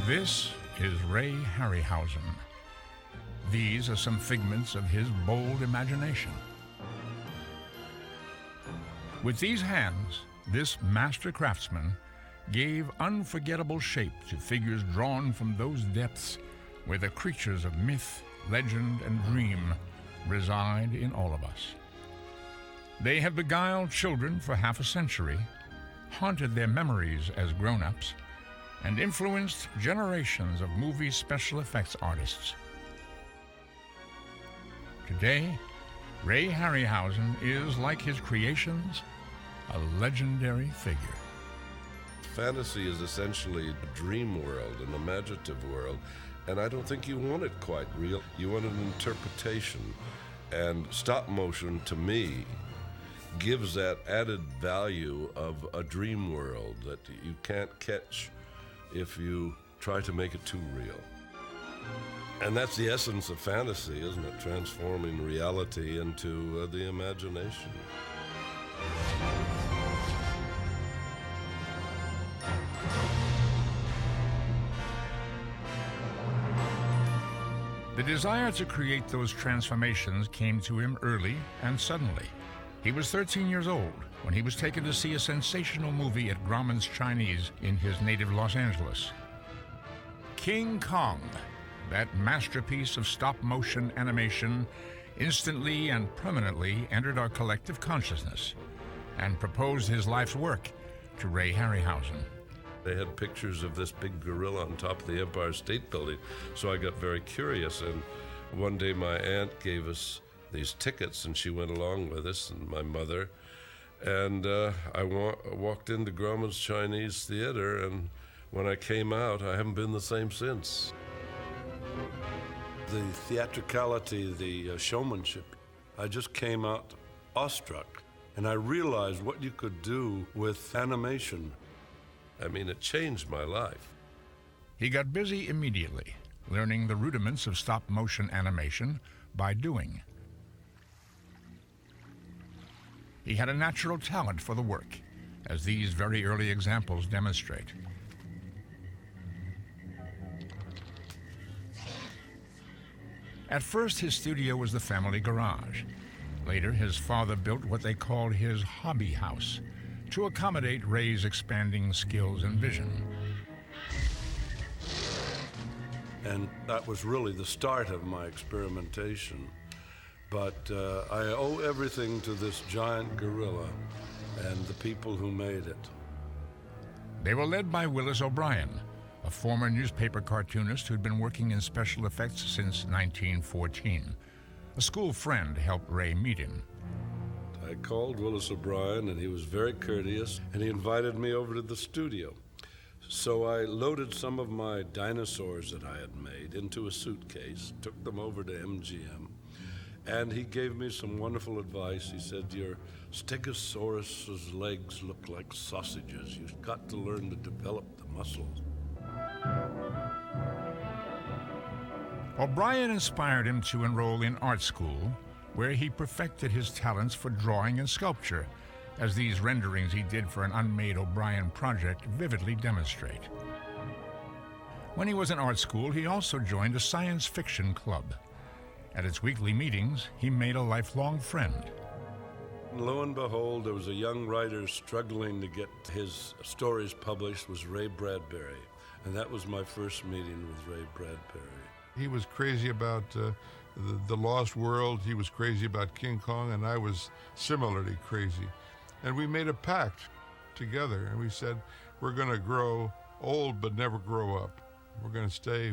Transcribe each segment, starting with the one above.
This is Ray Harryhausen. These are some figments of his bold imagination. With these hands, this master craftsman gave unforgettable shape to figures drawn from those depths where the creatures of myth, legend, and dream reside in all of us. They have beguiled children for half a century, haunted their memories as grown-ups, and influenced generations of movie special effects artists. Today, Ray Harryhausen is, like his creations, a legendary figure. Fantasy is essentially a dream world, an imaginative world, and I don't think you want it quite real. You want an interpretation, and stop motion, to me, gives that added value of a dream world that you can't catch if you try to make it too real. And that's the essence of fantasy, isn't it? Transforming reality into the imagination. The desire to create those transformations came to him early and suddenly. He was 13 years old when he was taken to see a sensational movie at Grauman's Chinese in his native Los Angeles. King Kong, that masterpiece of stop-motion animation, instantly and permanently entered our collective consciousness and proposed his life's work to Ray Harryhausen. They had pictures of this big gorilla on top of the Empire State Building, so I got very curious, and one day my aunt gave us these tickets, and she went along with us, and my mother, and I walked into Grauman's Chinese Theater, and when I came out, I haven't been the same since. The theatricality, the showmanship, I just came out awestruck, and I realized what you could do with animation. I mean, it changed my life. He got busy immediately, learning the rudiments of stop-motion animation by doing. He had a natural talent for the work, as these very early examples demonstrate. At first, his studio was the family garage. Later, his father built what they called his hobby house to accommodate Ray's expanding skills and vision. And that was really the start of my experimentation. But I owe everything to this giant gorilla and the people who made it. They were led by Willis O'Brien, a former newspaper cartoonist who'd been working in special effects since 1914. A school friend helped Ray meet him. I called Willis O'Brien, and he was very courteous, and he invited me over to the studio. So I loaded some of my dinosaurs that I had made into a suitcase, took them over to MGM, and he gave me some wonderful advice. He said, your Stegosaurus's legs look like sausages. You've got to learn to develop the muscles. O'Brien inspired him to enroll in art school, where he perfected his talents for drawing and sculpture, as these renderings he did for an unmade O'Brien project vividly demonstrate. When he was in art school, he also joined a science fiction club. At its weekly meetings, he made a lifelong friend. And lo and behold, there was a young writer struggling to get his stories published, was Ray Bradbury. And that was my first meeting with Ray Bradbury. He was crazy about the Lost World. He was crazy about King Kong, and I was similarly crazy. And we made a pact together, and we said, we're going to grow old but never grow up. We're going to stay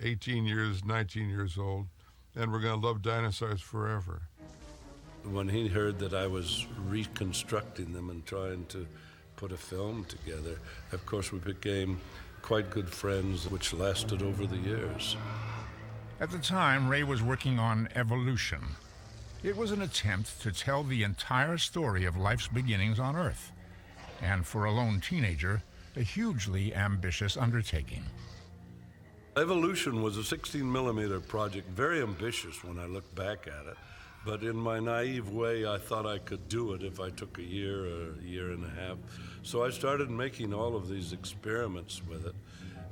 18 years, 19 years old, and we're going to love dinosaurs forever. When he heard that I was reconstructing them and trying to put a film together, of course we became quite good friends, which lasted over the years. At the time, Ray was working on Evolution. It was an attempt to tell the entire story of life's beginnings on Earth, and for a lone teenager, a hugely ambitious undertaking. Evolution was a 16-millimeter project, very ambitious when I look back at it. But in my naive way, I thought I could do it if I took a year or a year and a half. So I started making all of these experiments with it.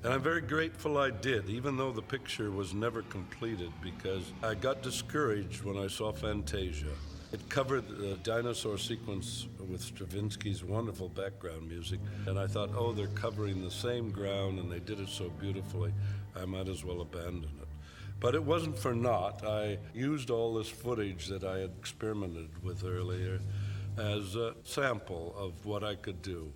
And I'm very grateful I did, even though the picture was never completed, because I got discouraged when I saw Fantasia. It covered the dinosaur sequence with Stravinsky's wonderful background music, and I thought, oh, they're covering the same ground and they did it so beautifully, I might as well abandon it. But it wasn't for naught. I used all this footage that I had experimented with earlier as a sample of what I could do.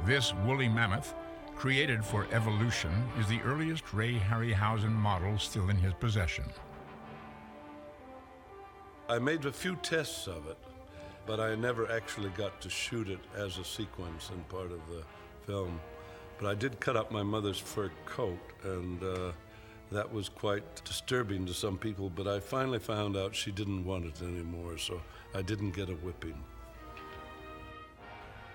This woolly mammoth, created for evolution, is the earliest Ray Harryhausen model still in his possession. I made a few tests of it, but I never actually got to shoot it as a sequence and part of the film. But I did cut up my mother's fur coat, and that was quite disturbing to some people, but I finally found out she didn't want it anymore, so I didn't get a whipping.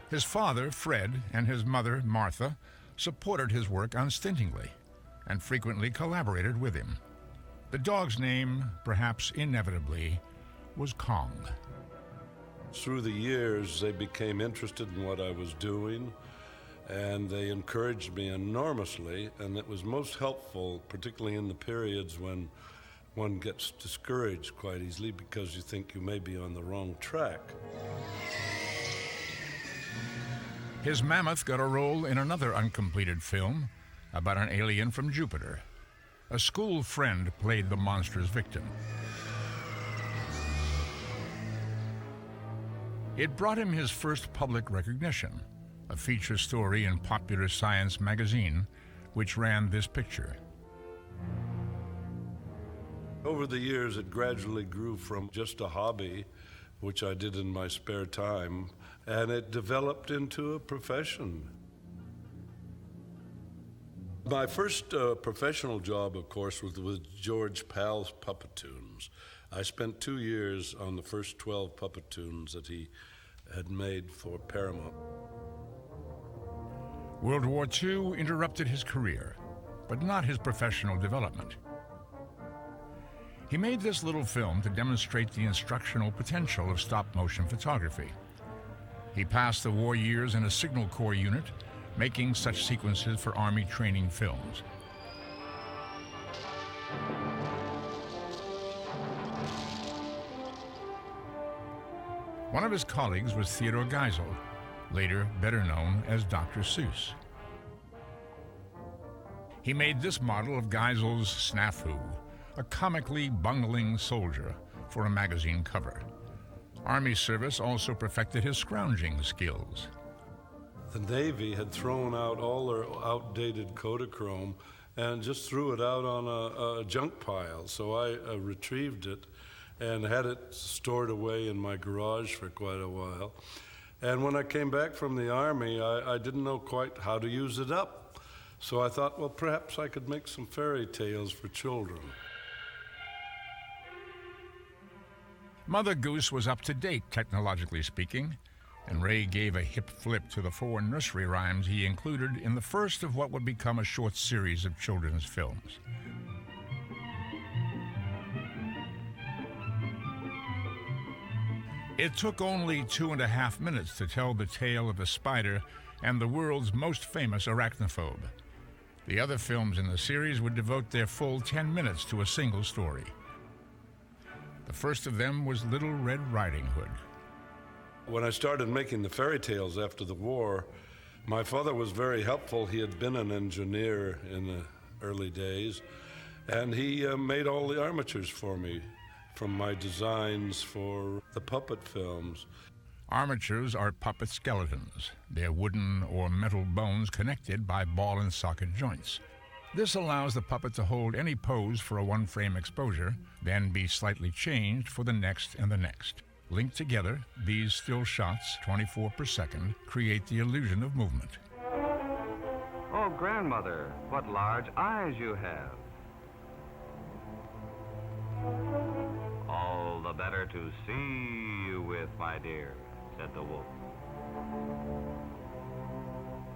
His father, Fred, and his mother, Martha, supported his work unstintingly and frequently collaborated with him. The dog's name, perhaps inevitably, was Kong. Through the years, they became interested in what I was doing, and they encouraged me enormously, and it was most helpful, particularly in the periods when one gets discouraged quite easily because you think you may be on the wrong track. His mammoth got a role in another uncompleted film about an alien from Jupiter. A school friend played the monster's victim. It brought him his first public recognition, a feature story in Popular Science magazine, which ran this picture. Over the years, it gradually grew from just a hobby, which I did in my spare time, and it developed into a profession. My first professional job, of course, was with George Pal's Puppetoons. I spent 2 years on the first 12 Puppetoons that he had made for Paramount. World War II interrupted his career, but not his professional development. He made this little film to demonstrate the instructional potential of stop-motion photography. He passed the war years in a Signal Corps unit, making such sequences for Army training films. One of his colleagues was Theodore Geisel, later better known as Dr. Seuss. He made this model of Geisel's snafu, a comically bungling soldier, for a magazine cover. Army service also perfected his scrounging skills. The Navy had thrown out all their outdated Kodachrome and just threw it out on a junk pile. So I retrieved it and had it stored away in my garage for quite a while. And when I came back from the Army, I didn't know quite how to use it up. So I thought, well, perhaps I could make some fairy tales for children. Mother Goose was up to date, technologically speaking, and Ray gave a hip flip to the 4 nursery rhymes he included in the first of what would become a short series of children's films. It took only 2.5 minutes to tell the tale of a spider and the world's most famous arachnophobe. The other films in the series would devote their full 10 minutes to a single story. The first of them was Little Red Riding Hood. When I started making the fairy tales after the war, my father was very helpful. He had been an engineer in the early days, and he made all the armatures for me from my designs for the puppet films. Armatures are puppet skeletons. They're wooden or metal bones connected by ball and socket joints. This allows the puppet to hold any pose for a one-frame exposure, then be slightly changed for the next and the next. Linked together, these still shots, 24 per second, create the illusion of movement. Oh, grandmother, what large eyes you have. All the better to see you with, my dear, said the wolf.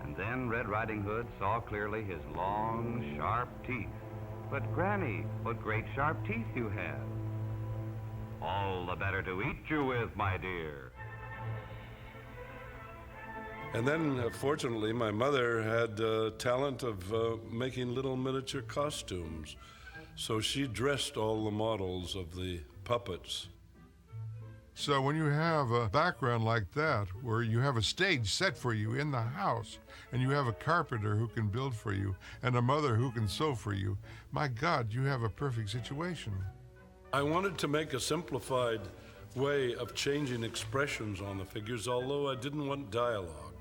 And then Red Riding Hood saw clearly his long, sharp teeth. But, Granny, what great sharp teeth you have. All the better to eat you with, my dear. And then, fortunately, my mother had talent of making little miniature costumes. So she dressed all the models of the puppets. So when you have a background like that, where you have a stage set for you in the house, and you have a carpenter who can build for you, and a mother who can sew for you, my God, you have a perfect situation. I wanted to make a simplified way of changing expressions on the figures, although I didn't want dialogue.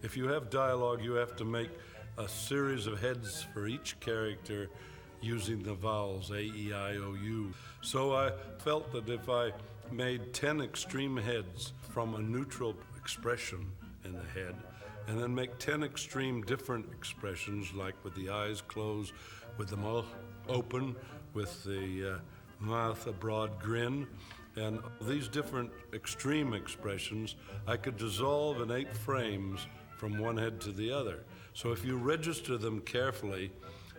If you have dialogue, you have to make a series of heads for each character using the vowels A, E, I, O, U. So I felt that if I made 10 extreme heads from a neutral expression in the head, and then make 10 extreme different expressions, like with the eyes closed, with the mouth open, with the mouth a broad grin, and these different extreme expressions I could dissolve in 8 frames from one head to the other. So if you register them carefully,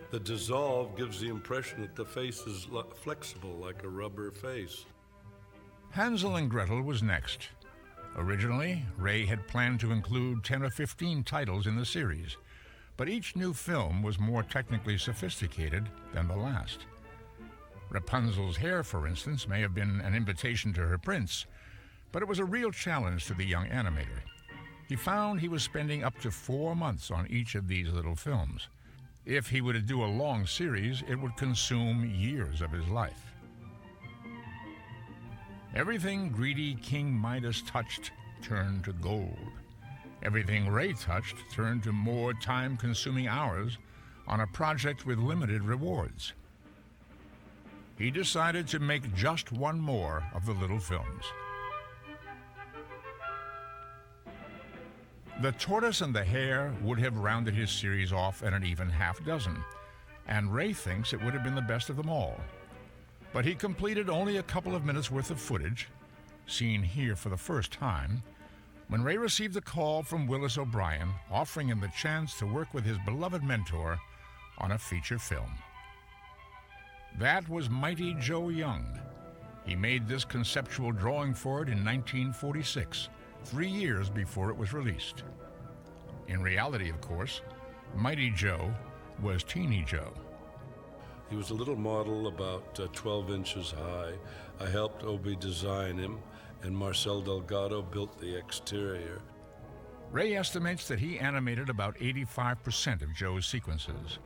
the dissolve gives the impression that the face is flexible, like a rubber face. Hansel and Gretel was next. Originally, Ray had planned to include 10 or 15 titles in the series, but each new film was more technically sophisticated than the last. Rapunzel's hair, for instance, may have been an invitation to her prince, but it was a real challenge to the young animator. He found he was spending up to 4 months on each of these little films. If he were to do a long series, it would consume years of his life. Everything greedy King Midas touched turned to gold. Everything Ray touched turned to more time-consuming hours on a project with limited rewards. He decided to make just one more of the little films. The Tortoise and the Hare would have rounded his series off at an even half dozen, and Ray thinks it would have been the best of them all. But he completed only a couple of minutes worth of footage, seen here for the first time, when Ray received a call from Willis O'Brien offering him the chance to work with his beloved mentor on a feature film. That was Mighty Joe Young. He made this conceptual drawing for it in 1946, 3 years before it was released. In reality, of course, Mighty Joe was Teeny Joe. He was a little model about 12 inches high. I helped Obi design him, and Marcel Delgado built the exterior. Ray estimates that he animated about 85% of Joe's sequences.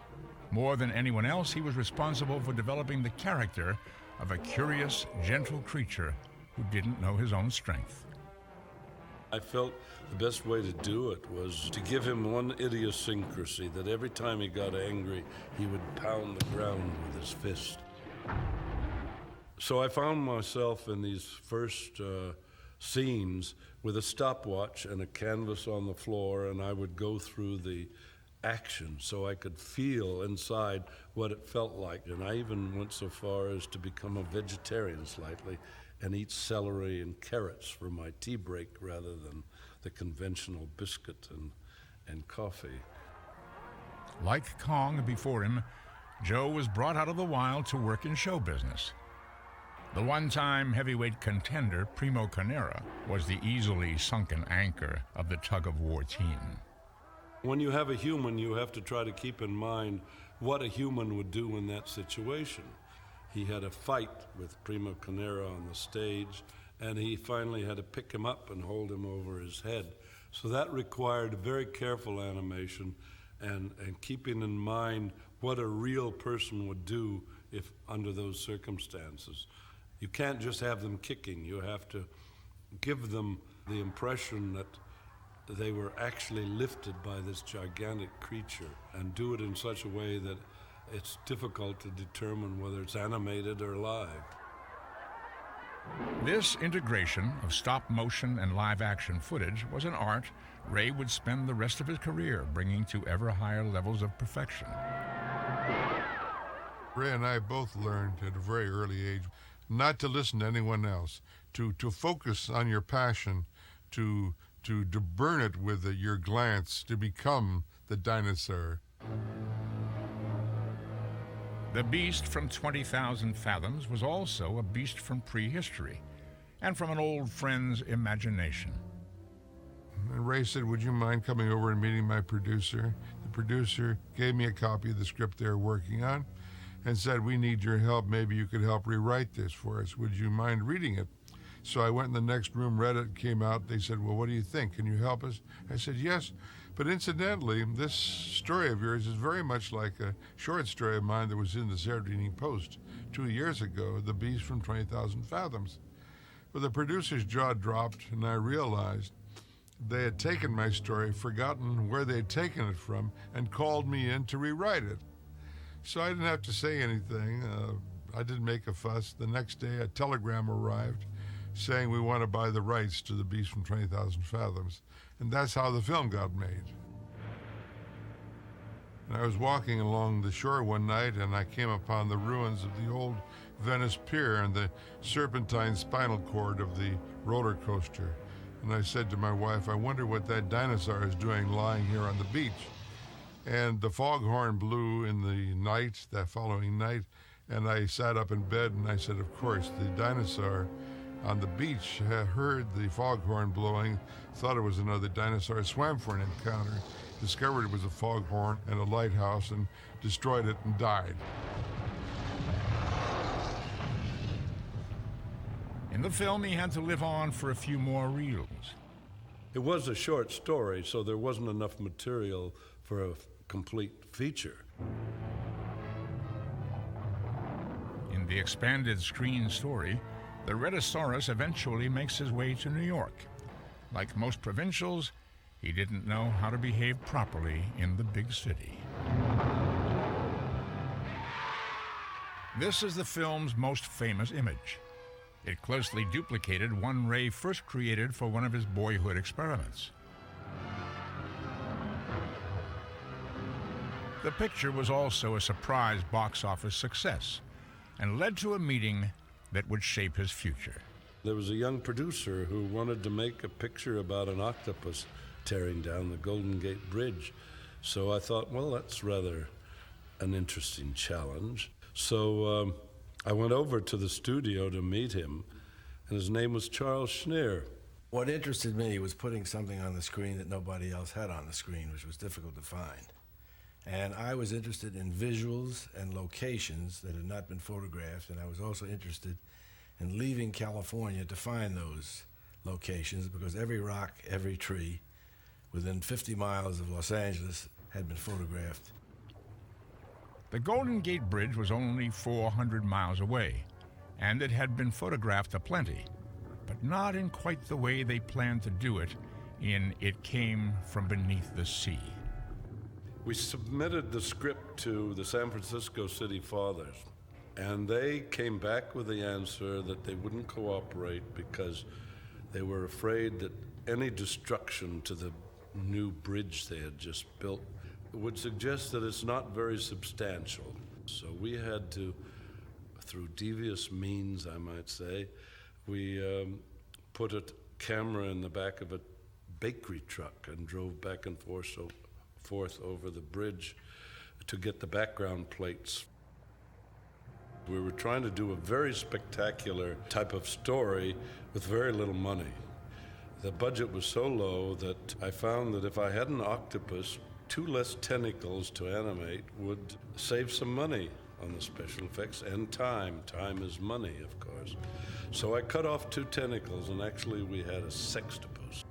More than anyone else, he was responsible for developing the character of a curious, gentle creature who didn't know his own strength. I felt the best way to do it was to give him one idiosyncrasy, that every time he got angry, he would pound the ground with his fist. So I found myself in these first scenes with a stopwatch and a canvas on the floor, and I would go through the action so I could feel inside what it felt like. And I even went so far as to become a vegetarian slightly and eat celery and carrots for my tea break rather than the conventional biscuit and coffee. Like Kong before him, Joe was brought out of the wild to work in show business. The one-time heavyweight contender, Primo Carnera, was the easily sunken anchor of the tug-of-war team. When you have a human, you have to try to keep in mind what a human would do in that situation. He had a fight with Primo Carnera on the stage, and he finally had to pick him up and hold him over his head. So that required very careful animation and keeping in mind what a real person would do if under those circumstances. You can't just have them kicking. You have to give them the impression that they were actually lifted by this gigantic creature and do it in such a way that it's difficult to determine whether it's animated or live. This integration of stop-motion and live-action footage was an art Ray would spend the rest of his career bringing to ever higher levels of perfection. Ray and I both learned at a very early age not to listen to anyone else, to focus on your passion, to burn it with your glance, to become the dinosaur. The beast from 20,000 Fathoms was also a beast from prehistory and from an old friend's imagination. And Ray said, would you mind coming over and meeting my producer? The producer gave me a copy of the script they were working on and said, we need your help. Maybe you could help rewrite this for us. Would you mind reading it? So I went in the next room, read it, came out. They said, well, what do you think? Can you help us? I said, yes. But incidentally, this story of yours is very much like a short story of mine that was in the Saturday Evening Post 2 years ago, The Beast from 20,000 Fathoms. Well, the producer's jaw dropped, and I realized they had taken my story, forgotten where they had taken it from, and called me in to rewrite it. So I didn't have to say anything. I didn't make a fuss. The next day, a telegram arrived saying we want to buy the rights to The Beast from 20,000 Fathoms. And that's how the film got made. And I was walking along the shore one night, and I came upon the ruins of the old Venice Pier and the serpentine spinal cord of the roller coaster. And I said to my wife, I wonder what that dinosaur is doing lying here on the beach. And the foghorn blew in the night, that following night, and I sat up in bed and I said, of course, the dinosaur on the beach heard the foghorn blowing, thought it was another dinosaur, swam for an encounter, discovered it was a foghorn and a lighthouse, and destroyed it and died. In the film, he had to live on for a few more reels. It was a short story, so there wasn't enough material for a complete feature. In the expanded screen story, the Rhedosaurus eventually makes his way to New York. Like most provincials, he didn't know how to behave properly in the big city. This is the film's most famous image. It closely duplicated one Ray first created for one of his boyhood experiments. The picture was also a surprise box office success and led to a meeting that would shape his future. There was a young producer who wanted to make a picture about an octopus tearing down the Golden Gate Bridge. So I thought, well, that's rather an interesting challenge. So I went over to the studio to meet him, and his name was Charles Schneer. What interested me was putting something on the screen that nobody else had on the screen, which was difficult to find. And I was interested in visuals and locations that had not been photographed, and I was also interested in leaving California to find those locations, because every rock, every tree within 50 miles of Los Angeles had been photographed. The Golden Gate Bridge was only 400 miles away, and it had been photographed aplenty, but not in quite the way they planned to do it in It Came from Beneath the Sea. We submitted the script to the San Francisco City Fathers, and they came back with the answer that they wouldn't cooperate because they were afraid that any destruction to the new bridge they had just built would suggest that it's not very substantial. So we had to, through devious means, I might say, we put a camera in the back of a bakery truck and drove back and forth over the bridge to get the background plates. We were trying to do a very spectacular type of story with very little money. The budget was so low that I found that if I had an octopus, 2 less tentacles to animate would save some money on the special effects and time. Time is money, of course. So I cut off 2 tentacles, and actually we had a sextopus.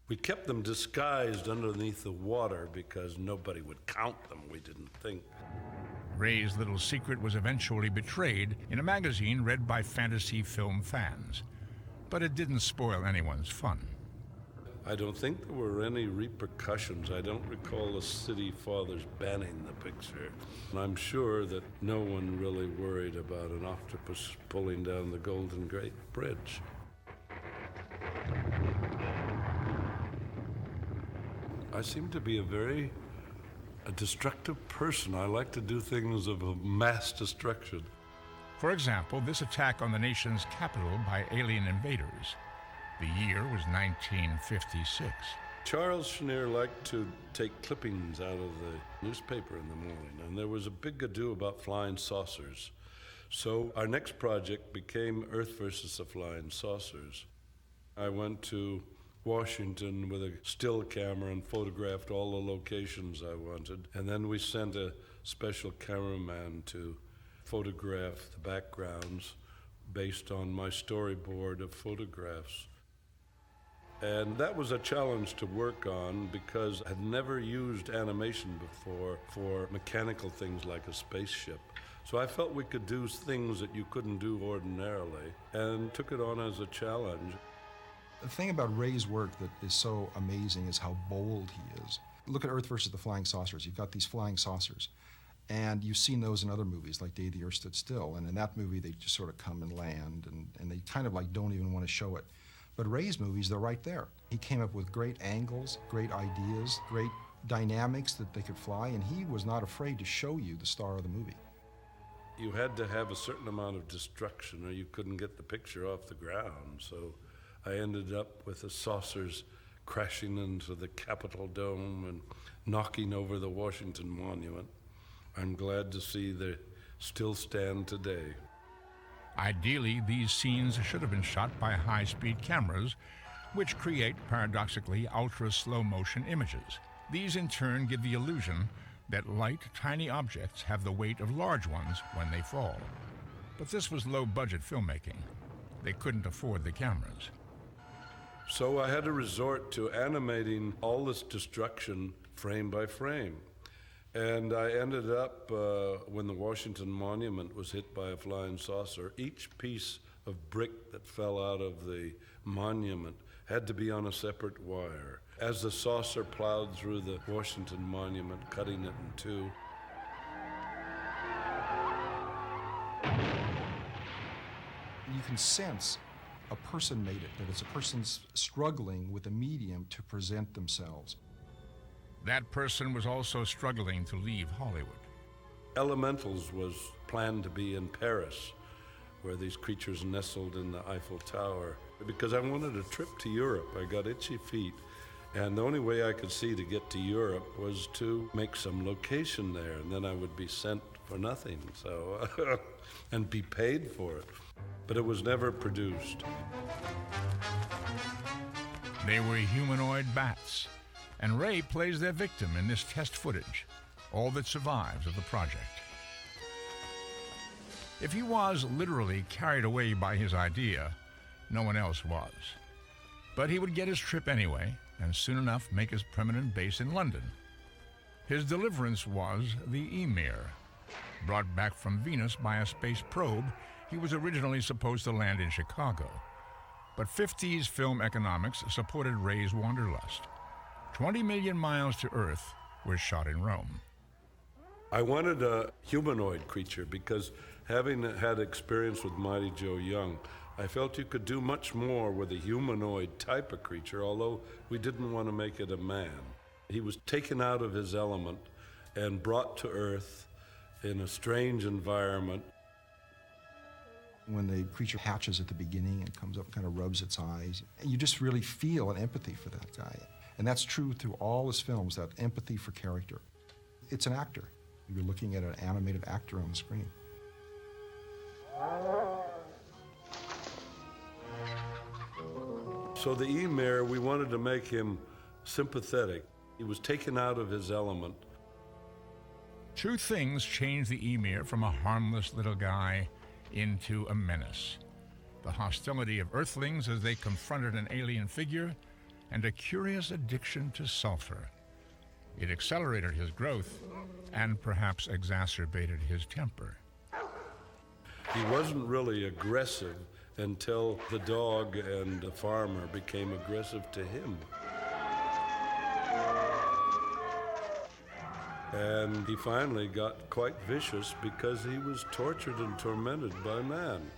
We kept them disguised underneath the water because nobody would count them, we didn't think. Ray's little secret was eventually betrayed in a magazine read by fantasy film fans, but it didn't spoil anyone's fun. I don't think there were any repercussions. I don't recall the city fathers banning the picture. And I'm sure that no one really worried about an octopus pulling down the Golden Gate Bridge. I seem to be a destructive person. I like to do things of a mass destruction. For example, this attack on the nation's capital by alien invaders. The year was 1956. Charles Schneer liked to take clippings out of the newspaper in the morning, and there was a big ado about flying saucers. So our next project became Earth versus the Flying Saucers. I went to Washington with a still camera and photographed all the locations I wanted. And then we sent a special cameraman to photograph the backgrounds based on my storyboard of photographs. And that was a challenge to work on because I'd never used animation before for mechanical things like a spaceship. So I felt we could do things that you couldn't do ordinarily, and took it on as a challenge. The thing about Ray's work that is so amazing is how bold he is. Look at Earth versus the Flying Saucers. You've got these flying saucers, and you've seen those in other movies, like Day the Earth Stood Still, and in that movie they just sort of come and land, and they kind of like don't even want to show it. But Ray's movies, they're right there. He came up with great angles, great ideas, great dynamics that they could fly, and he was not afraid to show you the star of the movie. You had to have a certain amount of destruction or you couldn't get the picture off the ground. So I ended up with the saucers crashing into the Capitol Dome and knocking over the Washington Monument. I'm glad to see they still stand today. Ideally, these scenes should have been shot by high-speed cameras, which create, paradoxically, ultra-slow-motion images. These, in turn, give the illusion that light, tiny objects have the weight of large ones when they fall. But this was low-budget filmmaking. They couldn't afford the cameras. So I had to resort to animating all this destruction frame by frame. And I ended up, when the Washington Monument was hit by a flying saucer, each piece of brick that fell out of the monument had to be on a separate wire. As the saucer plowed through the Washington Monument, cutting it in two, you can sense a person made it, that it's a person's struggling with a medium to present themselves. That person was also struggling to leave Hollywood. Elementals was planned to be in Paris, where these creatures nestled in the Eiffel Tower. Because I wanted a trip to Europe, I got itchy feet. And the only way I could see to get to Europe was to make some location there, and then I would be sent for nothing, so and be paid for it. But it was never produced. They were humanoid bats, and Ray plays their victim in this test footage, all that survives of the project. If he was literally carried away by his idea, no one else was. But he would get his trip anyway, and soon enough make his permanent base in London. His deliverance was the Emir. Brought back from Venus by a space probe, he was originally supposed to land in Chicago. But 50s film economics supported Ray's wanderlust. 20 million miles to Earth was shot in Rome. I wanted a humanoid creature because, having had experience with Mighty Joe Young, I felt you could do much more with a humanoid type of creature, although we didn't want to make it a man. He was taken out of his element and brought to Earth in a strange environment. When the creature hatches at the beginning and comes up and kind of rubs its eyes, you just really feel an empathy for that guy. And that's true through all his films, that empathy for character. It's an actor. You're looking at an animated actor on the screen. So the Emir, we wanted to make him sympathetic. He was taken out of his element. Two things changed the Emir from a harmless little guy into a menace. The hostility of Earthlings as they confronted an alien figure, and a curious addiction to sulfur. It accelerated his growth and perhaps exacerbated his temper. He wasn't really aggressive until the dog and the farmer became aggressive to him. And he finally got quite vicious because he was tortured and tormented by man.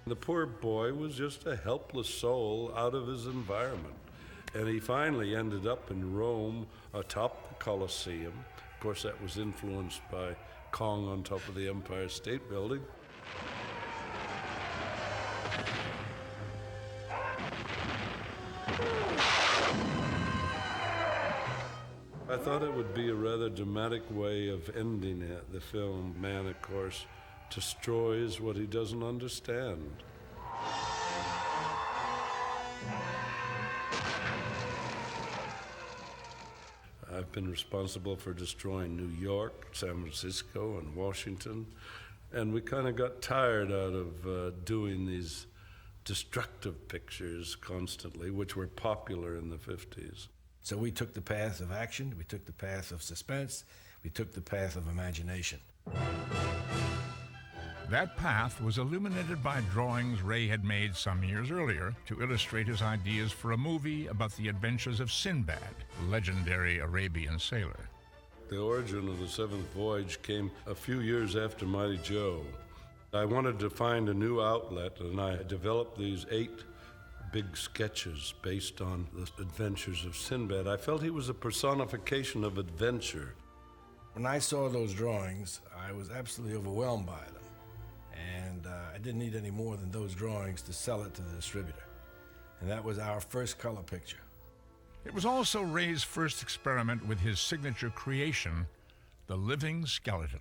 The poor boy was just a helpless soul out of his environment. And he finally ended up in Rome atop the Colosseum. Of course, that was influenced by Kong on top of the Empire State Building. I thought it would be a rather dramatic way of ending it. The film, man, of course, destroys what he doesn't understand. I've been responsible for destroying New York, San Francisco, and Washington, and we kind of got tired out of doing these destructive pictures constantly, which were popular in the 50s. So we took the path of action, we took the path of suspense, we took the path of imagination. That path was illuminated by drawings Ray had made some years earlier to illustrate his ideas for a movie about the adventures of Sinbad, the legendary Arabian sailor. The origin of the Seventh Voyage came a few years after Mighty Joe. I wanted to find a new outlet, and I developed these 8 big sketches based on the adventures of Sinbad. I felt he was a personification of adventure. When I saw those drawings, I was absolutely overwhelmed by them. And I didn't need any more than those drawings to sell it to the distributor. And that was our first color picture. It was also Ray's first experiment with his signature creation, the living skeleton.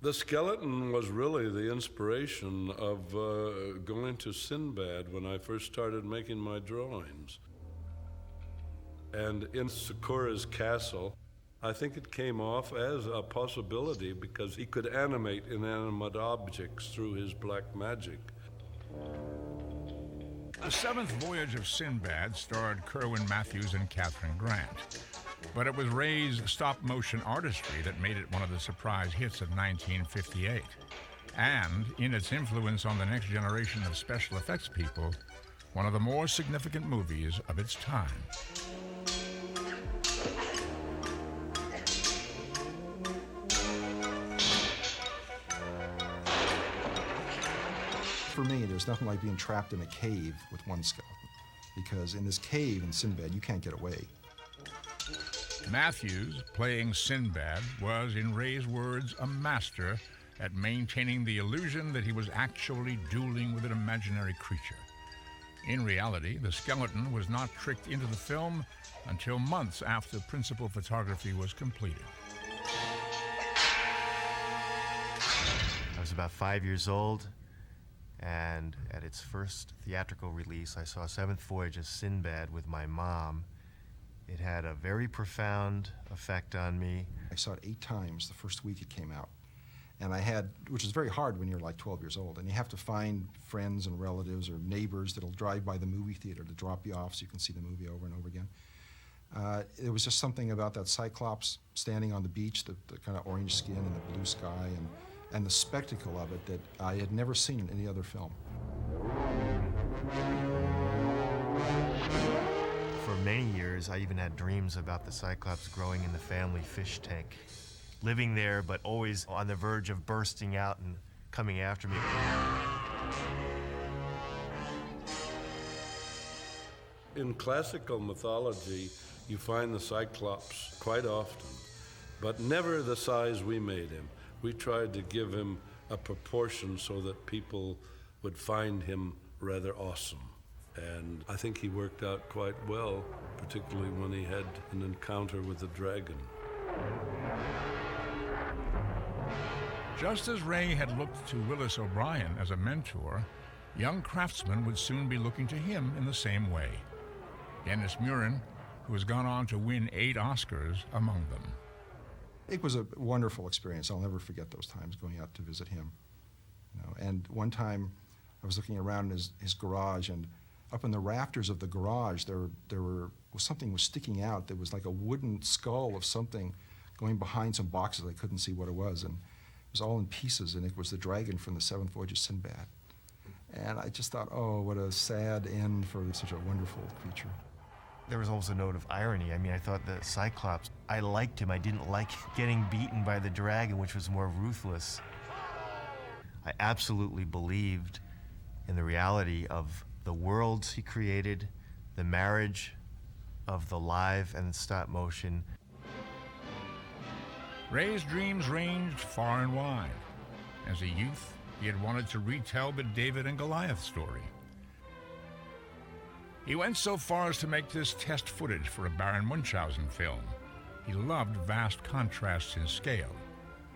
The skeleton was really the inspiration of going to Sinbad when I first started making my drawings. And in Sakura's castle, I think it came off as a possibility because he could animate inanimate objects through his black magic. The Seventh Voyage of Sinbad starred Kerwin Matthews and Catherine Grant. But it was Ray's stop-motion artistry that made it one of the surprise hits of 1958. And, in its influence on the next generation of special effects people, one of the more significant movies of its time. For me, there's nothing like being trapped in a cave with one skeleton, because in this cave in Sinbad, you can't get away. Matthews, playing Sinbad, was, in Ray's words, a master at maintaining the illusion that he was actually dueling with an imaginary creature. In reality, the skeleton was not tricked into the film until months after principal photography was completed. I was about 5 years old, and at its first theatrical release, I saw Seventh Voyage of Sinbad with my mom. It had a very profound effect on me. I saw it 8 times the first week it came out. And I had, which is very hard when you're like 12 years old, and you have to find friends and relatives or neighbors that'll drive by the movie theater to drop you off so you can see the movie over and over again. It was just something about that Cyclops standing on the beach, the kind of orange skin and the blue sky, and the spectacle of it that I had never seen in any other film. For many years, I even had dreams about the Cyclops growing in the family fish tank, living there, but always on the verge of bursting out and coming after me. In classical mythology, you find the Cyclops quite often, but never the size we made him. We tried to give him a proportion so that people would find him rather awesome. And I think he worked out quite well, particularly when he had an encounter with the dragon. Just as Ray had looked to Willis O'Brien as a mentor, young craftsmen would soon be looking to him in the same way. Dennis Muren, who has gone on to win 8 Oscars among them. It was a wonderful experience. I'll never forget those times going out to visit him. And one time I was looking around in his garage, and up in the rafters of the garage was something was sticking out that was like a wooden skull of something going behind some boxes. I couldn't see what it was, and it was all in pieces, and it was the dragon from the Seventh Voyage of Sinbad. And I just thought, oh, what a sad end for such a wonderful creature. There was almost a note of irony. I mean, I thought the Cyclops, I liked him. I didn't like getting beaten by the dragon, which was more ruthless. I absolutely believed in the reality of the worlds he created, the marriage of the live and stop motion. Ray's dreams ranged far and wide. As a youth, he had wanted to retell the David and Goliath story. He went so far as to make this test footage for a Baron Munchausen film. He loved vast contrasts in scale.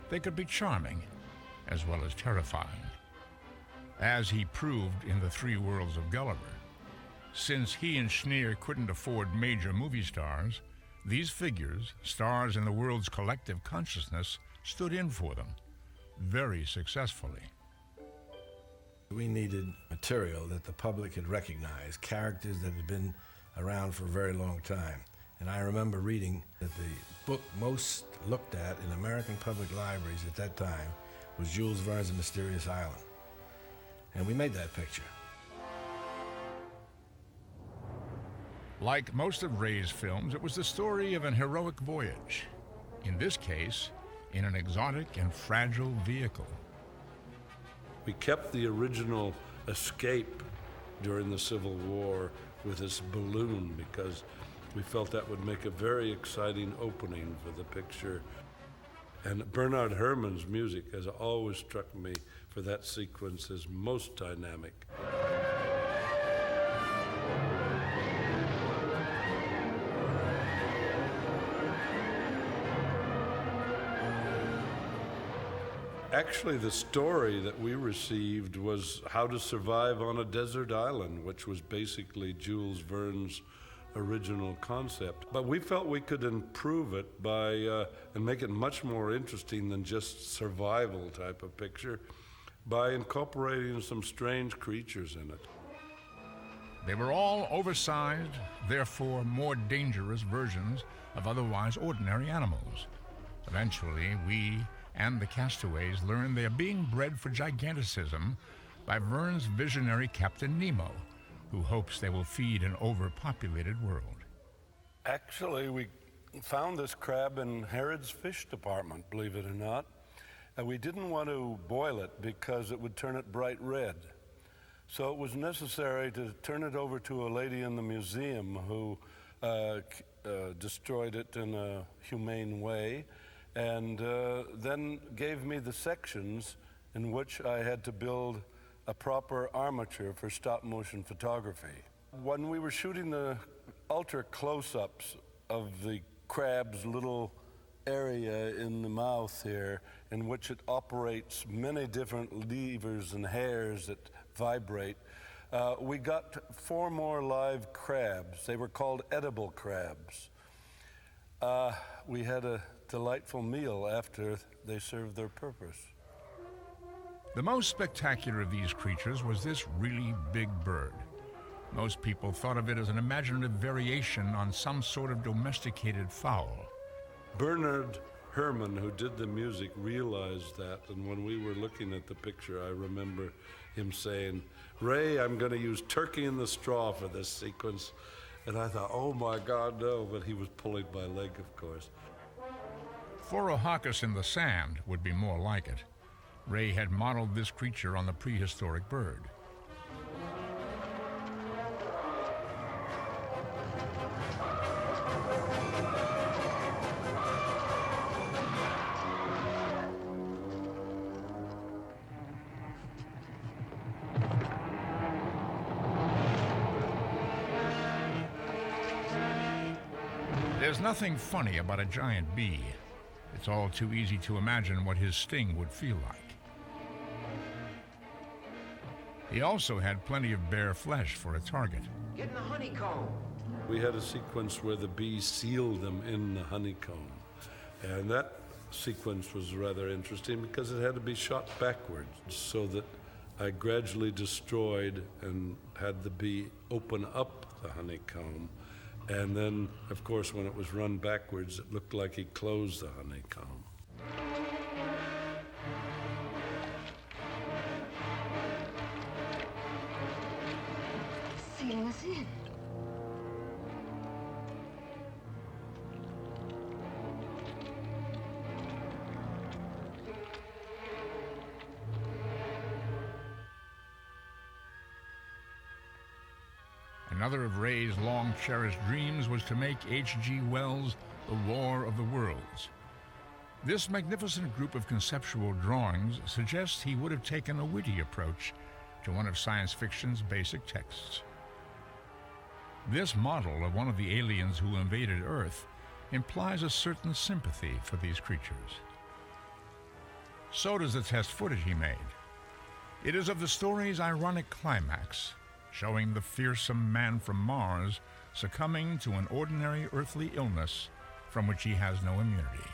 They could be charming, as well as terrifying. As he proved in The 3 Worlds of Gulliver. Since he and Schneer couldn't afford major movie stars, These figures, stars in the world's collective consciousness, stood in for them, very successfully. We needed material that the public had recognized, characters that had been around for a very long time. And I remember reading that the book most looked at in American public libraries at that time was Jules Verne's The Mysterious Island. And we made that picture. Like most of Ray's films, it was the story of an heroic voyage. In this case, in an exotic and fragile vehicle. We kept the original escape during the Civil War with this balloon because we felt that would make a very exciting opening for the picture. And Bernard Herrmann's music has always struck me for that sequence as most dynamic. Actually, the story that we received was How to Survive on a Desert Island, which was basically Jules Verne's original concept. But we felt we could improve it by and make it much more interesting than just survival type of picture by incorporating some strange creatures in it. They were all oversized, therefore more dangerous versions of otherwise ordinary animals. Eventually, we and the castaways learn they are being bred for giganticism by Verne's visionary Captain Nemo, who hopes they will feed an overpopulated world. Actually, we found this crab in Harrod's fish department, believe it or not. And we didn't want to boil it because it would turn it bright red. So it was necessary to turn it over to a lady in the museum who destroyed it in a humane way, and then gave me the sections in which I had to build a proper armature for stop-motion photography. When we were shooting the ultra close-ups of the crab's little area in the mouth here, in which it operates many different levers and hairs that vibrate, we got 4 more live crabs. They were called edible crabs. We had a delightful meal after they served their purpose. The most spectacular of these creatures was this really big bird. Most people thought of it as an imaginative variation on some sort of domesticated fowl. Bernard Herrmann, who did the music, realized that, and when we were looking at the picture, I remember him saying, "Ray, I'm going to use turkey in the straw for this sequence." And I thought, oh my God, no, but he was pulling my leg, of course. Phororhacus in the sand would be more like it. Ray had modeled this creature on the prehistoric bird. There's nothing funny about a giant bee. It's all too easy to imagine what his sting would feel like. He also had plenty of bare flesh for a target. Get in the honeycomb. We had a sequence where the bee sealed them in the honeycomb. And that sequence was rather interesting because it had to be shot backwards so that I gradually destroyed and had the bee open up the honeycomb. And then, of course, when it was run backwards, it looked like he closed the honeycomb. Sealing us in. Another of Ray's long-cherished dreams was to make H.G. Wells' The War of the Worlds. This magnificent group of conceptual drawings suggests he would have taken a witty approach to one of science fiction's basic texts. This model of one of the aliens who invaded Earth implies a certain sympathy for these creatures. So does the test footage he made. It is of the story's ironic climax, showing the fearsome man from Mars succumbing to an ordinary earthly illness from which he has no immunity.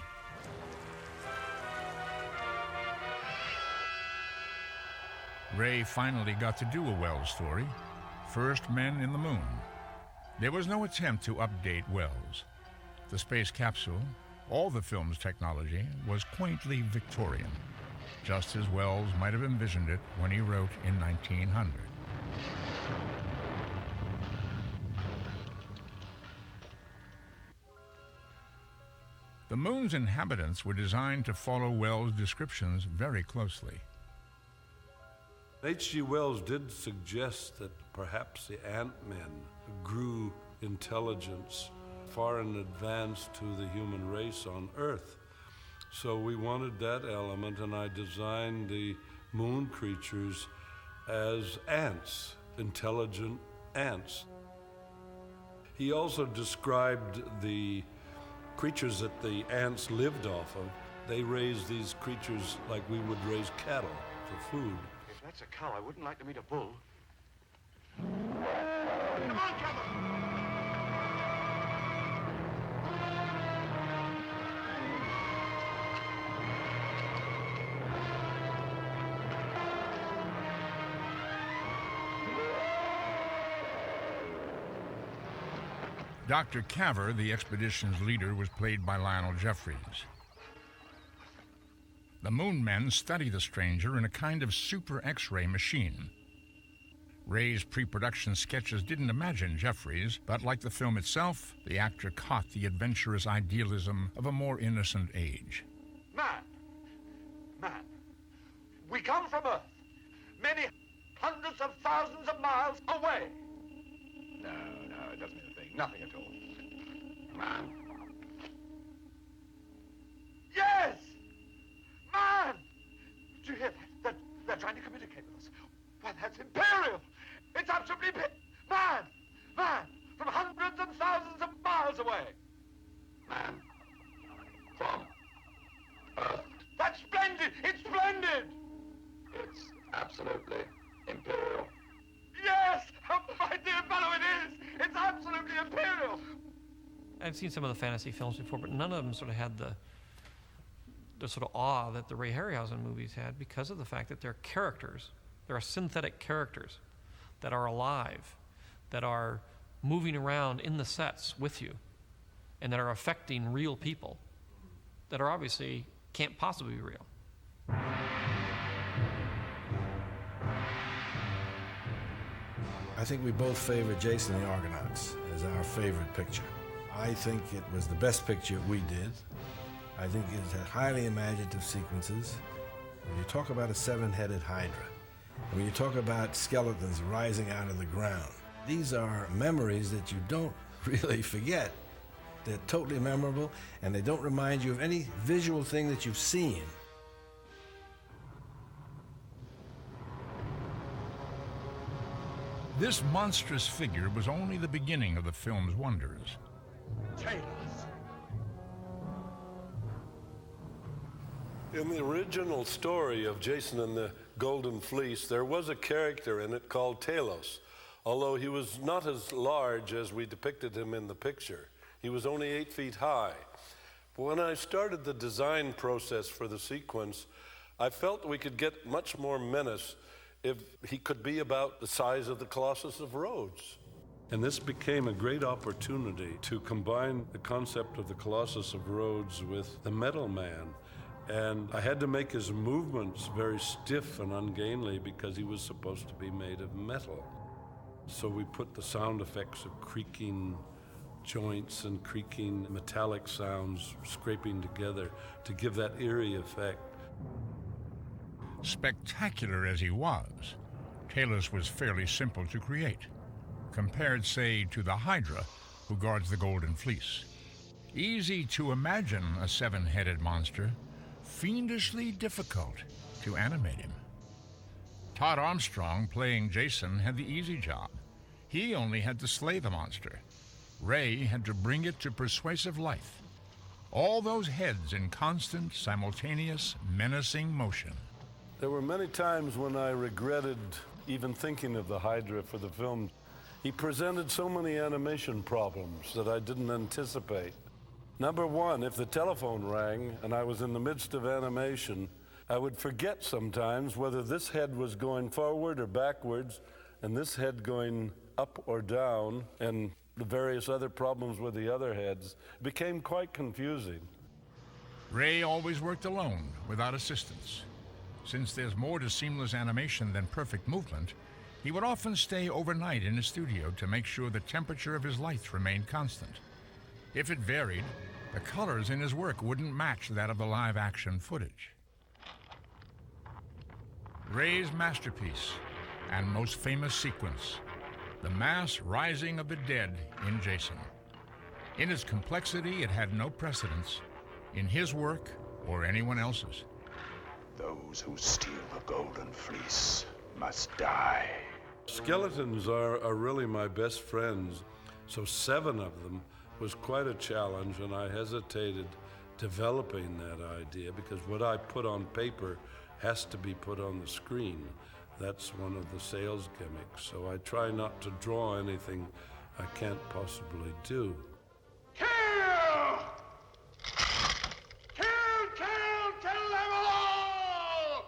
Ray finally got to do a Wells story, First Men in the Moon. There was no attempt to update Wells. The space capsule, all the film's technology, was quaintly Victorian, just as Wells might have envisioned it when he wrote in 1900. The moon's inhabitants were designed to follow Wells' descriptions very closely. H.G. Wells did suggest that perhaps the ant-men grew intelligence far in advance to the human race on Earth. So we wanted that element, and I designed the moon creatures as ants, intelligent ants. He also described the creatures that the ants lived off of. They raised these creatures like we would raise cattle for food. If that's a cow, I wouldn't like to meet a bull. Come on, Trevor! Dr. Caver, the expedition's leader, was played by Lionel Jeffries. The Moon Men study the stranger in a kind of super X-ray machine. Ray's pre-production sketches didn't imagine Jeffries, but like the film itself, the actor caught the adventurous idealism of a more innocent age. Man, we come from Earth, many hundreds of thousands of miles away. No, it doesn't mean a thing, nothing at all. Man. Yes! Man! Do you hear that? They're trying to communicate with us. Why, that's imperial! It's absolutely man! From hundreds and thousands of miles away! Man. From Earth. That's splendid! It's splendid! It's absolutely imperial. Yes! Oh, my dear fellow, it is! It's absolutely imperial! I've seen some of the fantasy films before, but none of them sort of had the sort of awe that the Ray Harryhausen movies had because of the fact that they're characters. There are synthetic characters that are alive, that are moving around in the sets with you, and that are affecting real people that are obviously can't possibly be real. I think we both favor Jason the Argonauts as our favorite picture. I think it was the best picture we did. I think it had highly imaginative sequences. When you talk about a seven-headed hydra, when you talk about skeletons rising out of the ground, these are memories that you don't really forget. They're totally memorable, and they don't remind you of any visual thing that you've seen. This monstrous figure was only the beginning of the film's wonders. Tails. In the original story of Jason and the Golden Fleece, there was a character in it called Talos, although he was not as large as we depicted him in the picture. He was only 8 feet high. But when I started the design process for the sequence, I felt we could get much more menace if he could be about the size of the Colossus of Rhodes. And this became a great opportunity to combine the concept of the Colossus of Rhodes with the Metal Man. And I had to make his movements very stiff and ungainly because he was supposed to be made of metal. So we put the sound effects of creaking joints and creaking metallic sounds scraping together to give that eerie effect. Spectacular as he was, Talos was fairly simple to create, compared, say, to the Hydra, who guards the Golden Fleece. Easy to imagine a seven-headed monster, fiendishly difficult to animate him. Todd Armstrong, playing Jason, had the easy job. He only had to slay the monster. Ray had to bring it to persuasive life. All those heads in constant, simultaneous, menacing motion. There were many times when I regretted even thinking of the Hydra for the film. He presented so many animation problems that I didn't anticipate. Number one, if the telephone rang and I was in the midst of animation, I would forget sometimes whether this head was going forward or backwards, and this head going up or down, and the various other problems with the other heads. It became quite confusing. Ray always worked alone, without assistance. Since there's more to seamless animation than perfect movement, he would often stay overnight in his studio to make sure the temperature of his lights remained constant. If it varied, the colors in his work wouldn't match that of the live-action footage. Ray's masterpiece and most famous sequence, the mass rising of the dead in Jason. In its complexity, it had no precedence in his work or anyone else's. Those who steal the golden fleece must die. Skeletons are really my best friends, so 7 of them was quite a challenge, and I hesitated developing that idea because what I put on paper has to be put on the screen. That's one of the sales gimmicks, so I try not to draw anything I can't possibly do. Kill! Kill, kill, kill them all!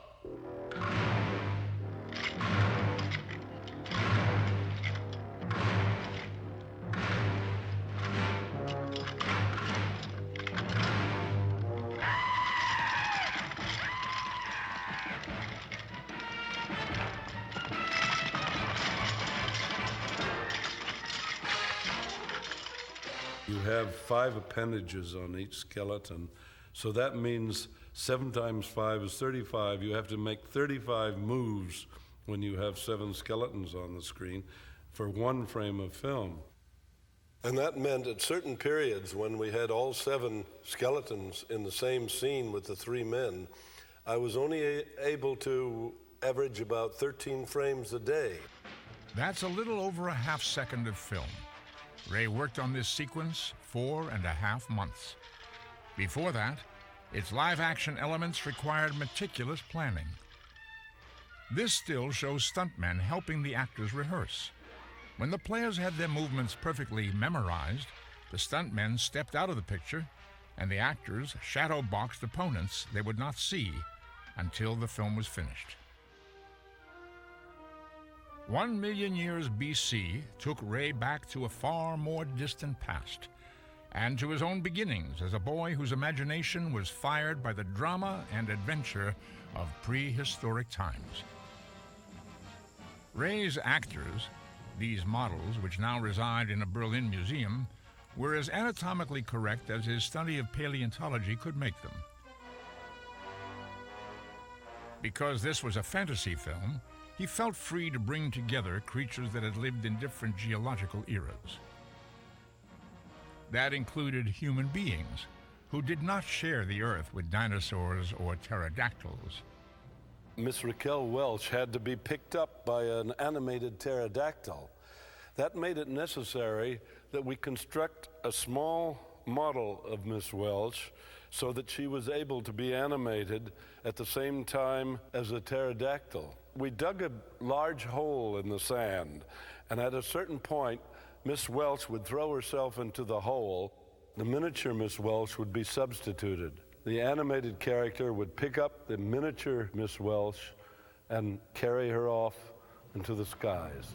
You have 5 appendages on each skeleton, so that means 7 times 5 is 35. You have to make 35 moves when you have 7 skeletons on the screen for 1 frame of film. And that meant at certain periods when we had all 7 skeletons in the same scene with the 3 men, I was only able to average about 13 frames a day. That's a little over a half second of film. Ray worked on this sequence 4.5 months. Before that, its live-action elements required meticulous planning. This still shows stuntmen helping the actors rehearse. When the players had their movements perfectly memorized, the stuntmen stepped out of the picture, and the actors shadow-boxed opponents they would not see until the film was finished. 1 million years BC took Ray back to a far more distant past, and to his own beginnings as a boy whose imagination was fired by the drama and adventure of prehistoric times. Ray's actors, these models which now reside in a Berlin museum, were as anatomically correct as his study of paleontology could make them. Because this was a fantasy film, he felt free to bring together creatures that had lived in different geological eras. That included human beings who did not share the earth with dinosaurs or pterodactyls. Miss Raquel Welch had to be picked up by an animated pterodactyl. That made it necessary that we construct a small model of Miss Welch so that she was able to be animated at the same time as a pterodactyl. We dug a large hole in the sand, and at a certain point, Miss Welch would throw herself into the hole. The miniature Miss Welch would be substituted. The animated character would pick up the miniature Miss Welch and carry her off into the skies.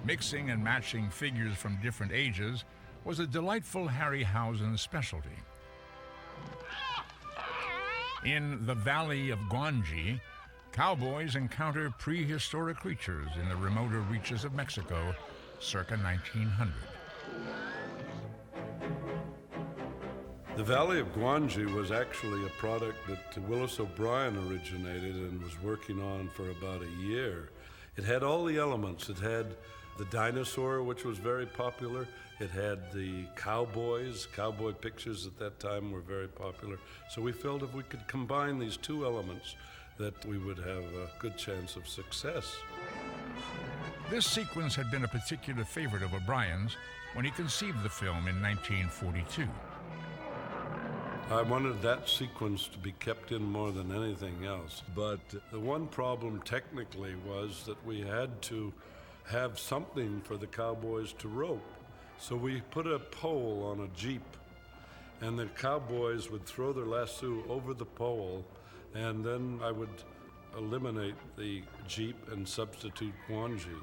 Mixing and matching figures from different ages was a delightful Harryhausen specialty. In the Valley of Guanji, cowboys encounter prehistoric creatures in the remoter reaches of Mexico circa 1900. The Valley of Guanji was actually a product that Willis O'Brien originated and was working on for about a year. It had all the elements. It had the dinosaur, which was very popular. It had the cowboys. Cowboy pictures at that time were very popular. So we felt if we could combine these 2 elements, that we would have a good chance of success. This sequence had been a particular favorite of O'Brien's when he conceived the film in 1942. I wanted that sequence to be kept in more than anything else. But the one problem technically was that we had to have something for the cowboys to rope. So we put a pole on a jeep, and the cowboys would throw their lasso over the pole, and then I would eliminate the jeep and substitute Guanji.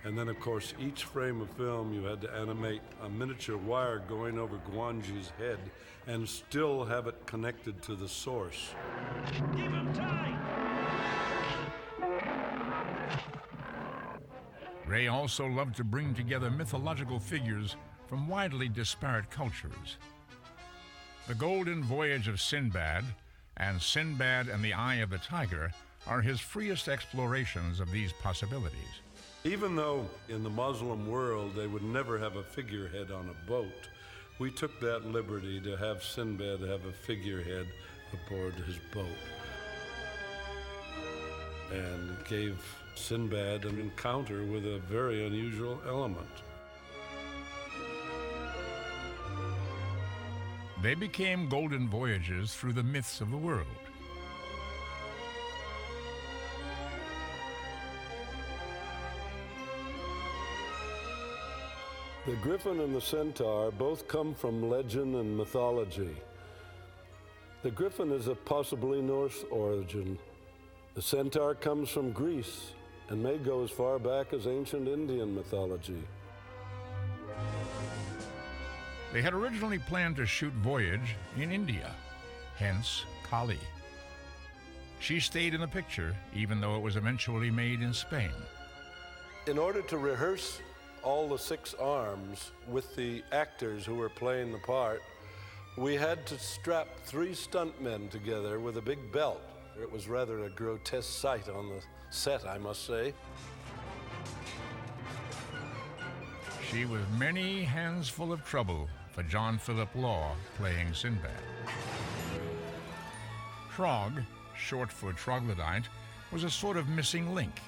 And then, of course, each frame of film you had to animate a miniature wire going over Guanji's head and still have it connected to the source. Keep him tight! Ray also loved to bring together mythological figures from widely disparate cultures. The Golden Voyage of Sinbad and Sinbad and the Eye of the Tiger are his freest explorations of these possibilities. Even though in the Muslim world they would never have a figurehead on a boat, we took that liberty to have Sinbad have a figurehead aboard his boat and gave Sinbad an encounter with a very unusual element. They became golden voyages through the myths of the world. The griffin and the centaur both come from legend and mythology. The griffin is of possibly Norse origin. The centaur comes from Greece and may go as far back as ancient Indian mythology. They had originally planned to shoot Voyage in India, hence Kali. She stayed in the picture, even though it was eventually made in Spain. In order to rehearse all the 6 arms with the actors who were playing the part, we had to strap 3 stuntmen together with a big belt. It was rather a grotesque sight on the set, I must say. She was many hands full of trouble for John Philip Law playing Sinbad. Trog, short for troglodyte, was a sort of missing link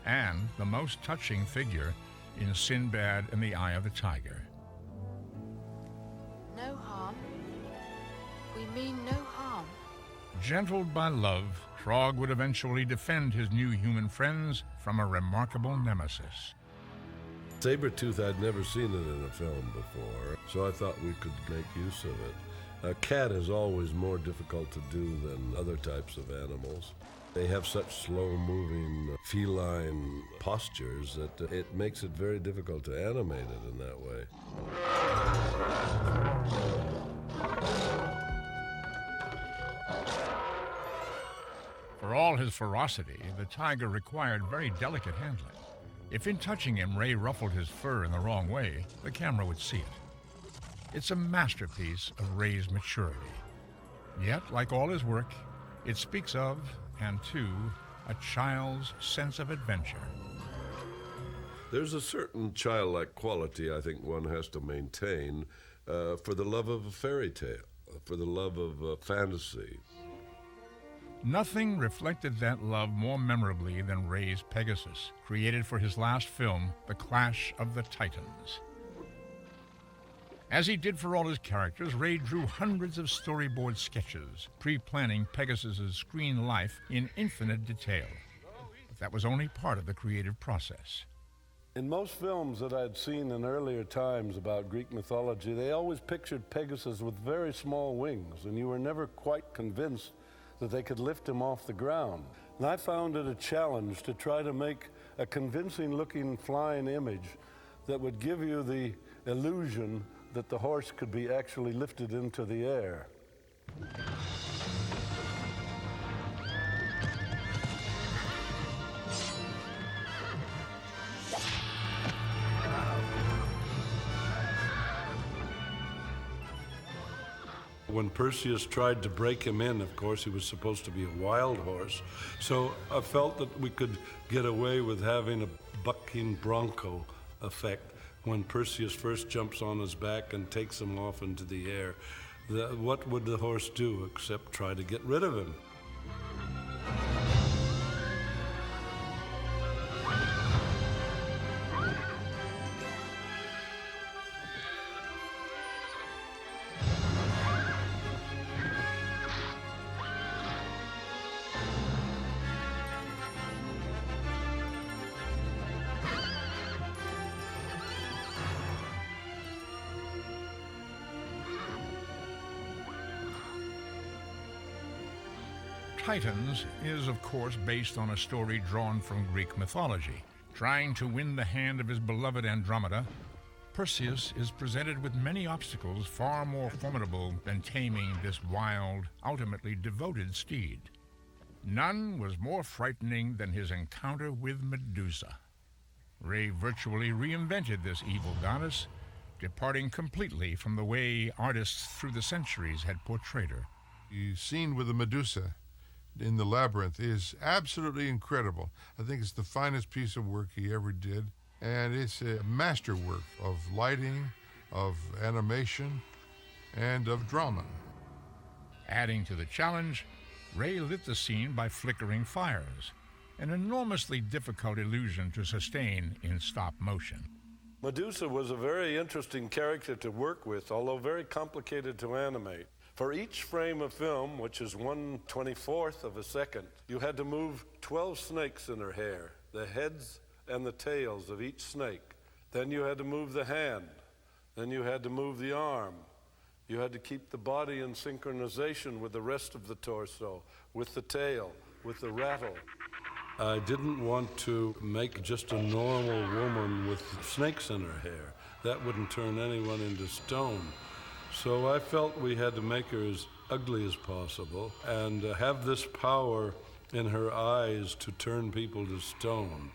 and the most touching figure in Sinbad and the Eye of the Tiger. No harm. We mean no harm. Gentled by love, Trog would eventually defend his new human friends from a remarkable nemesis. Sabertooth, I'd never seen it in a film before, so I thought we could make use of it. A cat is always more difficult to do than other types of animals. They have such slow-moving feline postures that it makes it very difficult to animate it in that way. For all his ferocity, the tiger required very delicate handling. If in touching him, Ray ruffled his fur in the wrong way, the camera would see it. It's a masterpiece of Ray's maturity. Yet, like all his work, it speaks of, and to, a child's sense of adventure. There's a certain childlike quality I think one has to maintain for the love of a fairy tale, for the love of fantasy. Nothing reflected that love more memorably than Ray's Pegasus, created for his last film, The Clash of the Titans. As he did for all his characters, Ray drew hundreds of storyboard sketches, pre-planning Pegasus's screen life in infinite detail. But that was only part of the creative process. In most films that I'd seen in earlier times about Greek mythology, they always pictured Pegasus with very small wings, and you were never quite convinced that they could lift him off the ground. And I found it a challenge to try to make a convincing-looking flying image that would give you the illusion that the horse could be actually lifted into the air. When Perseus tried to break him in, of course, he was supposed to be a wild horse. So I felt that we could get away with having a bucking bronco effect when Perseus first jumps on his back and takes him off into the air. What would the horse do except try to get rid of him? Titans is, of course, based on a story drawn from Greek mythology. Trying to win the hand of his beloved Andromeda, Perseus is presented with many obstacles far more formidable than taming this wild, ultimately devoted steed. None was more frightening than his encounter with Medusa. Ray virtually reinvented this evil goddess, departing completely from the way artists through the centuries had portrayed her. The scene with the Medusa in the labyrinth is absolutely incredible. I think it's the finest piece of work he ever did, and it's a masterwork of lighting, of animation, and of drama. Adding to the challenge, Ray lit the scene by flickering fires, an enormously difficult illusion to sustain in stop motion. Medusa was a very interesting character to work with, although very complicated to animate. For each frame of film, which is 1/24th of a second, you had to move 12 snakes in her hair, the heads and the tails of each snake. Then you had to move the hand. Then you had to move the arm. You had to keep the body in synchronization with the rest of the torso, with the tail, with the rattle. I didn't want to make just a normal woman with snakes in her hair. That wouldn't turn anyone into stone. So I felt we had to make her as ugly as possible and have this power in her eyes to turn people to stone.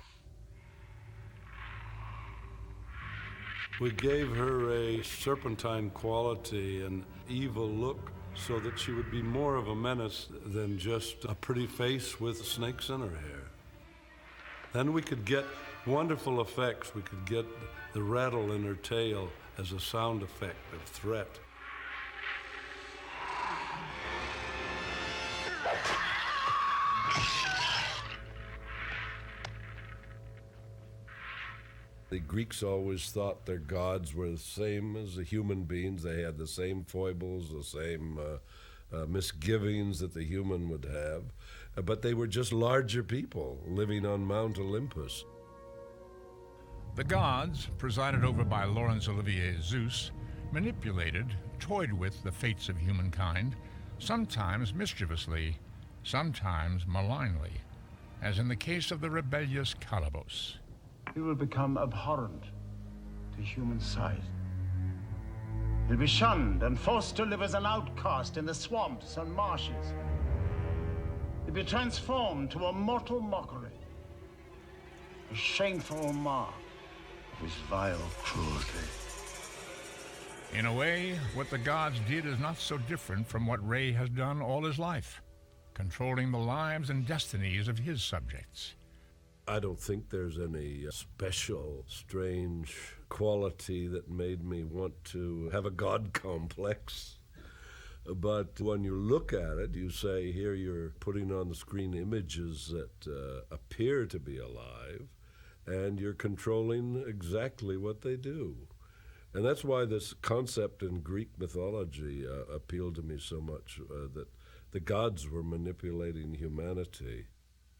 We gave her a serpentine quality, an evil look, so that she would be more of a menace than just a pretty face with snakes in her hair. Then we could get wonderful effects. We could get the rattle in her tail as a sound effect of threat. The Greeks always thought their gods were the same as the human beings. They had the same foibles, the same misgivings that the human would have, but they were just larger people living on Mount Olympus. The gods, presided over by Laurence Olivier's Zeus, manipulated, toyed with the fates of humankind, sometimes mischievously, sometimes malignly, as in the case of the rebellious Calibos. He will become abhorrent to human sight. He'll be shunned and forced to live as an outcast in the swamps and marshes. He'll be transformed to a mortal mockery, a shameful mark of his vile cruelty. In a way, what the gods did is not so different from what Ray has done all his life, controlling the lives and destinies of his subjects. I don't think there's any special, strange quality that made me want to have a God complex. But when you look at it, you say, here you're putting on the screen images that appear to be alive, and you're controlling exactly what they do. And that's why this concept in Greek mythology appealed to me so much, that the gods were manipulating humanity.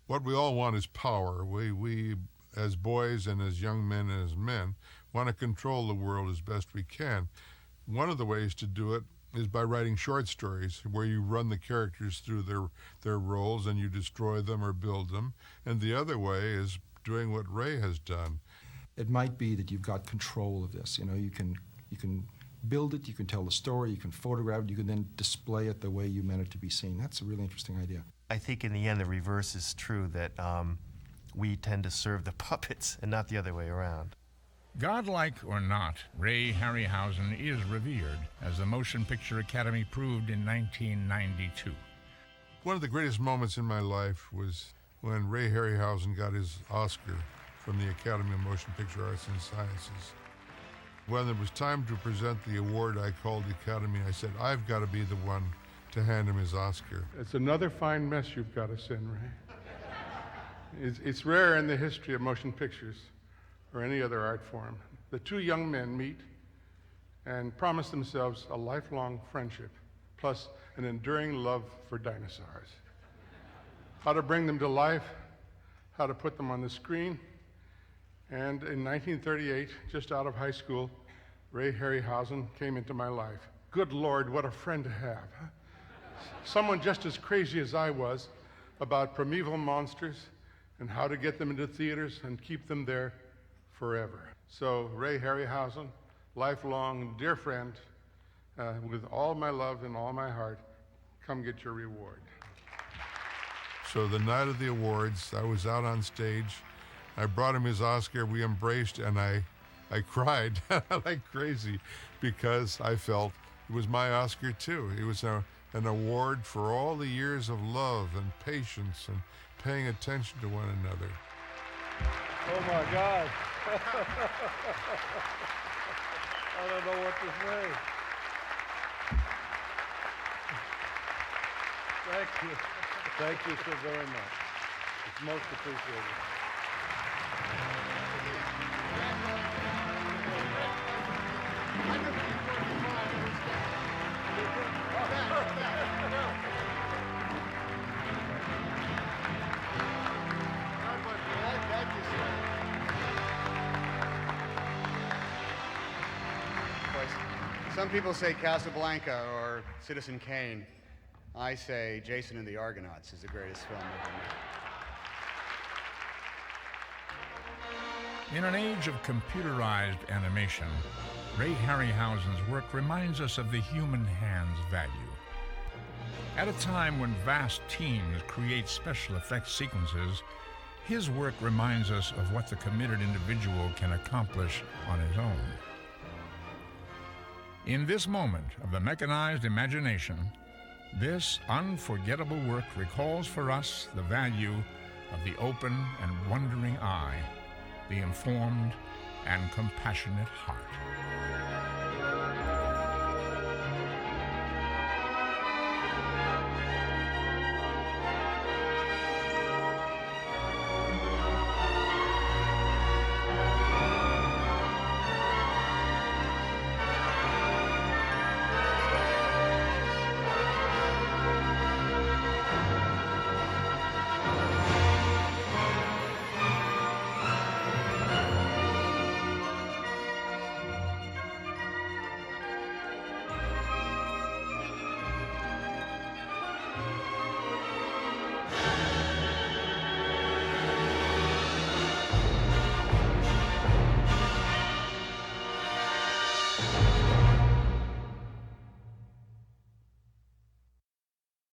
What we all want is power. We, as boys and as young men and as men, want to control the world as best we can. One of the ways to do it is by writing short stories where you run the characters through their roles and you destroy them or build them. And the other way is doing what Ray has done. It might be that you've got control of this. You know, you can build it, you can tell the story, you can photograph it, you can then display it the way you meant it to be seen. That's a really interesting idea. I think in the end the reverse is true, that we tend to serve the puppets and not the other way around. Godlike or not, Ray Harryhausen is revered, as the Motion Picture Academy proved in 1992. One of the greatest moments in my life was when Ray Harryhausen got his Oscar from the Academy of Motion Picture Arts and Sciences. When it was time to present the award, I called the Academy. I said, I've got to be the one to hand him his Oscar. It's another fine mess you've got us in, Ray. It's rare in the history of motion pictures or any other art form. The two young men meet and promise themselves a lifelong friendship, plus an enduring love for dinosaurs. How to bring them to life, how to put them on the screen. And in 1938, just out of high school, Ray Harryhausen came into my life. Good Lord, what a friend to have. Huh? Someone just as crazy as I was, about primeval monsters and how to get them into theaters and keep them there forever. So, Ray Harryhausen, lifelong dear friend, with all my love and all my heart, come get your reward. So the night of the awards, I was out on stage. I brought him his Oscar. We embraced, and I cried like crazy because I felt it was my Oscar too. It was an award for all the years of love and patience and paying attention to one another. Oh my God. I don't know what to say. Thank you. Thank you so very much. It's most appreciated. Some people say Casablanca or Citizen Kane. I say Jason and the Argonauts is the greatest film ever made. In an age of computerized animation, Ray Harryhausen's work reminds us of the human hand's value. At a time when vast teams create special effects sequences, his work reminds us of what the committed individual can accomplish on his own. In this moment of the mechanized imagination, this unforgettable work recalls for us the value of the open and wondering eye, the informed and compassionate heart.